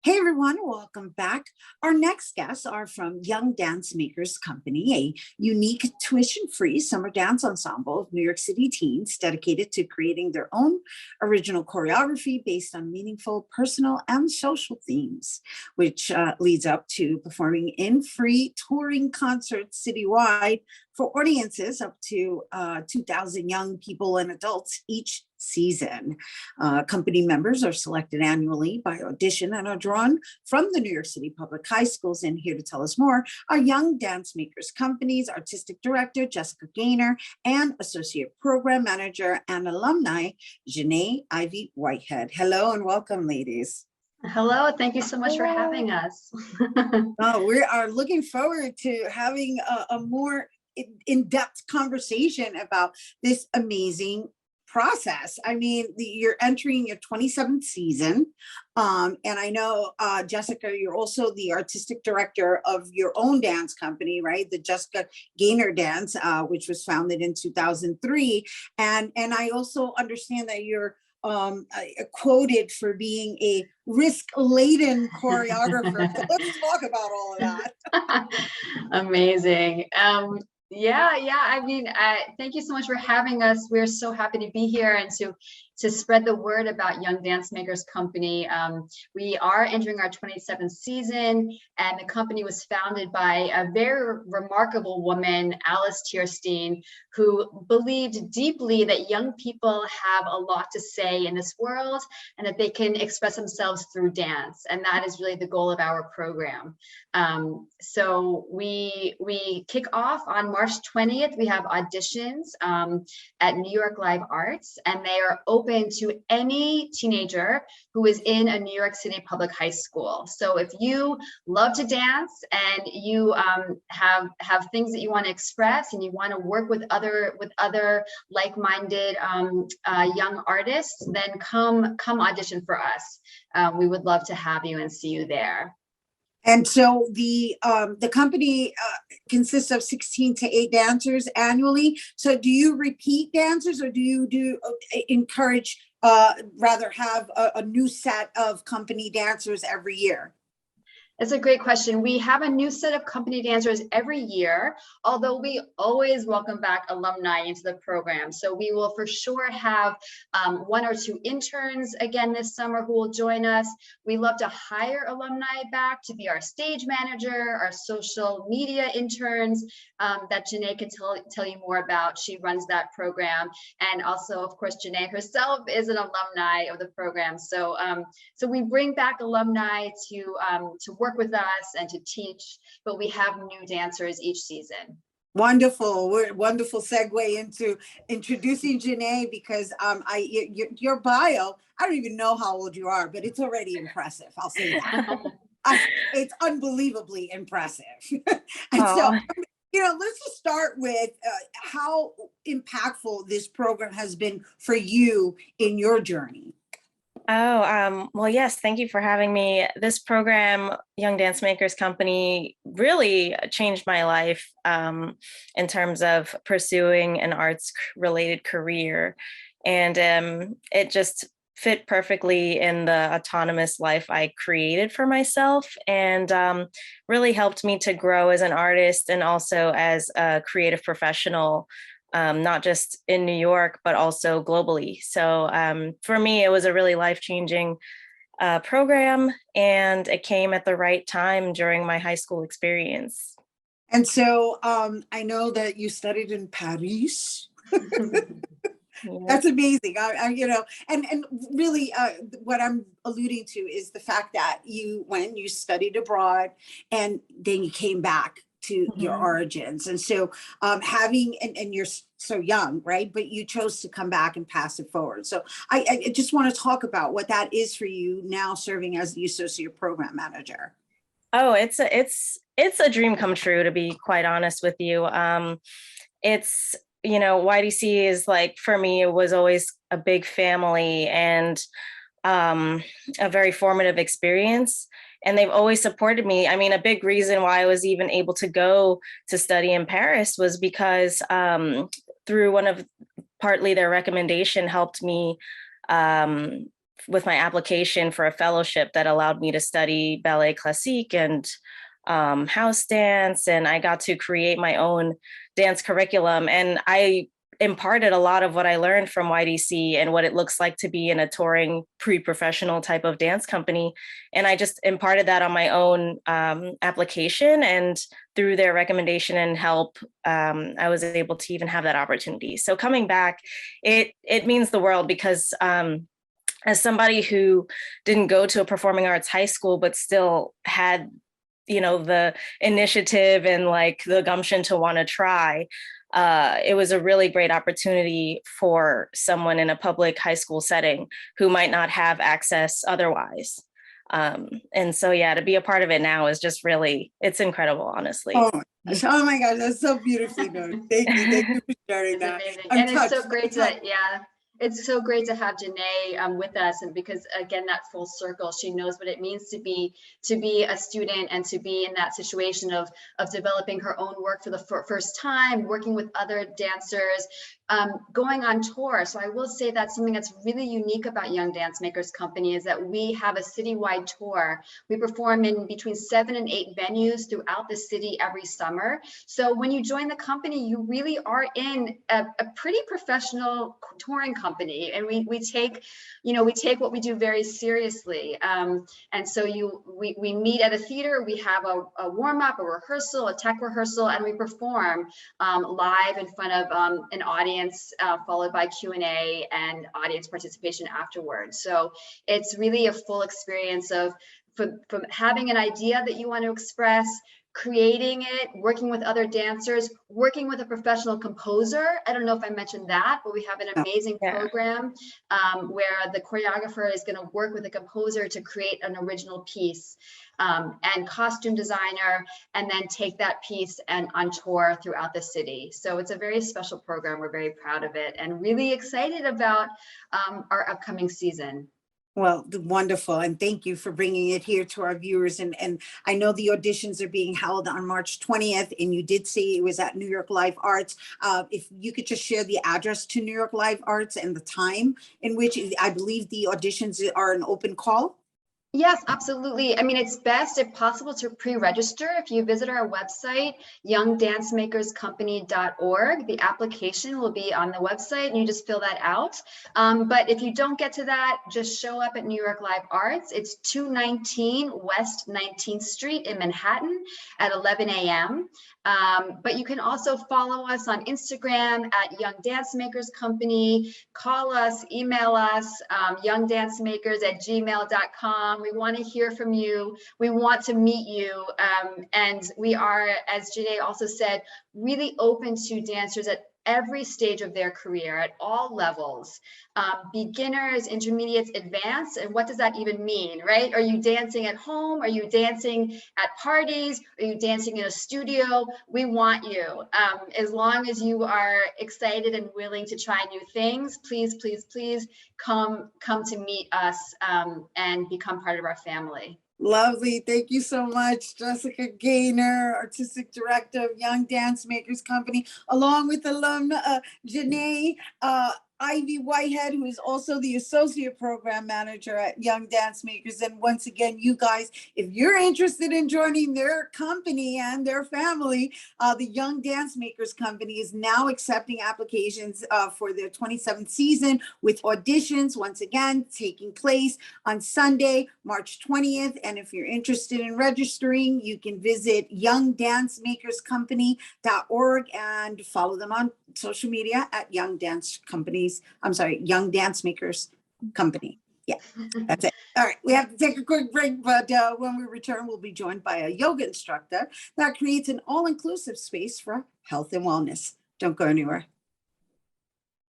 Hey everyone, welcome back. Our next guests are from Young Dancemakers Company, a unique tuition-free summer dance ensemble of New York City teens dedicated to creating their own original choreography based on meaningful personal and social themes, which leads up to performing in free touring concerts citywide for audiences up to 2,000 young people and adults each season. Company members are selected annually by audition and are drawn from the New York City public high schools. And here to tell us more are Young Dancemakers Company's Artistic Director, Jessica Gaynor, and Associate Program Manager and alumni, Jenée Ivi Whitehead. Hello and welcome, ladies. Hello, thank you so much for having us. We are looking forward to having a more in-depth conversation about this amazing process. I mean, you're entering your 27th season. And I know, Jessica, you're also the artistic director of your own dance company, right? The Jessica Gaynor Dance, which was founded in 2003. And I also understand that you're quoted for being a risk-laden choreographer. So let's talk about all of that. Amazing. Yeah. I mean, thank you so much for having us. We're so happy to be here and to spread the word about Young Dancemakers Company. We are entering our 27th season, and the company was founded by a very remarkable woman, Alice Tierstein, who believed deeply that young people have a lot to say in this world and that they can express themselves through dance. And that is really the goal of our program. So we kick off on March 20th. We have auditions at New York Live Arts, and they are open to any teenager who is in a New York City public high school. So if you love to dance and you have things that you want to express and you want to work with other like-minded young artists, then come audition for us. We would love to have you and see you there. And so the company consists of 16 to 8 dancers annually. So do you repeat dancers, or do you encourage rather have a new set of company dancers every year? That's a great question. We have a new set of company dancers every year, although we always welcome back alumni into the program. So we will for sure have 1 or 2 interns again this summer who will join us. We love to hire alumni back to be our stage manager, our social media interns that Jenée can tell you more about. She runs that program. And also, of course, Jenée herself is an alumni of the program. So so we bring back alumni to work with us and to teach, but we have new dancers each season. Wonderful. Wonderful segue into introducing Jenée, because your bio, I don't even know how old you are, but it's already impressive. I'll say that. It's unbelievably impressive. And so, let's just start with how impactful this program has been for you in your journey. Well, yes, thank you for having me. This program, Young Dancemakers Company, really changed my life in terms of pursuing an arts-related career. And it just fit perfectly in the autonomous life I created for myself, and really helped me to grow as an artist and also as a creative professional. Not just in New York, but also globally. So for me, it was a really life-changing program, and it came at the right time during my high school experience. And so I know that you studied in Paris. That's amazing. And really what I'm alluding to is the fact that you studied abroad and then you came back to your origins. And so and you're so young, right? But you chose to come back and pass it forward. So I just want to talk about what that is for you now, serving as the associate program manager. Oh, it's a dream come true, to be quite honest with you. It's, YDC is, like, for me, it was always a big family and a very formative experience. And they've always supported me. I mean, a big reason why I was even able to go to study in Paris was because through partly their recommendation helped me with my application for a fellowship that allowed me to study ballet classique and house dance. And I got to create my own dance curriculum. And I imparted a lot of what I learned from YDC and what it looks like to be in a touring pre-professional type of dance company. And I just imparted that on my own application, and through their recommendation and help, I was able to even have that opportunity. So coming back, it means the world, because as somebody who didn't go to a performing arts high school, but still had, the initiative and like the gumption to want to try, it was a really great opportunity for someone in a public high school setting who might not have access otherwise. And so, yeah, to be a part of it now is just really, it's incredible, honestly. Oh my gosh, that's so beautifully done. Thank you for sharing that. Amazing. I'm And touched. it's so great to, it's so great to have Jenée with us, and because again, that full circle, she knows what it means to be a student and to be in that situation of developing her own work for the first time, working with other dancers, going on tour. So I will say that's something that's really unique about Young Dancemakers Company, is that we have a citywide tour. We perform in between 7 and 8 venues throughout the city every summer. So when you join the company, you really are in a pretty professional touring company, and we take what we do very seriously. And so we meet at a theater, we have a warm-up, a rehearsal, a tech rehearsal, and we perform live in front of an audience, followed by Q&A and audience participation afterwards. So it's really a full experience of from having an idea that you want to express, creating it, working with other dancers, working with a professional composer. I don't know if I mentioned that, but we have an amazing program where the choreographer is going to work with a composer to create an original piece, and costume designer, and then take that piece and on tour throughout the city. So it's a very special program. We're very proud of it and really excited about our upcoming season. Well, wonderful. And thank you for bringing it here to our viewers. And I know the auditions are being held on March 20th, and you did say it was at New York Live Arts. If you could just share the address to New York Live Arts and the time in which I believe the auditions are an open call. Yes, absolutely. I mean, it's best, if possible, to pre-register. If you visit our website, youngdancemakerscompany.org, the application will be on the website and you just fill that out. But if you don't get to that, just show up at New York Live Arts. It's 219 West 19th Street in Manhattan at 11 a.m. But you can also follow us on Instagram at Young Dancemakers Company, call us, email us, youngdancemakers@gmail.com. We want to hear from you. We want to meet you. And we are, as Jenée also said, really open to dancers at every stage of their career, at all levels, beginners, intermediates, advanced. And what does that even mean, right? Are you dancing at home? Are you dancing at parties? Are you dancing in a studio? We want you. As long as you are excited and willing to try new things, please, please, please come to meet us and become part of our family. Lovely. Thank you so much, Jessica Gaynor, Artistic Director of Young Dancemakers Company, along with alumna Jenée Ivi Whitehead, who is also the Associate Program Manager at Young Dancemakers. And once again, you guys, if you're interested in joining their company and their family, the Young Dancemakers Company is now accepting applications for their 27th season, with auditions, once again, taking place on Sunday, March 20th. And if you're interested in registering, you can visit youngdancemakerscompany.org and follow them on social media at Young Dancemakers Company. Yeah, that's it. All right, we have to take a quick break, but when we return, we'll be joined by a yoga instructor that creates an all-inclusive space for health and wellness. Don't go anywhere.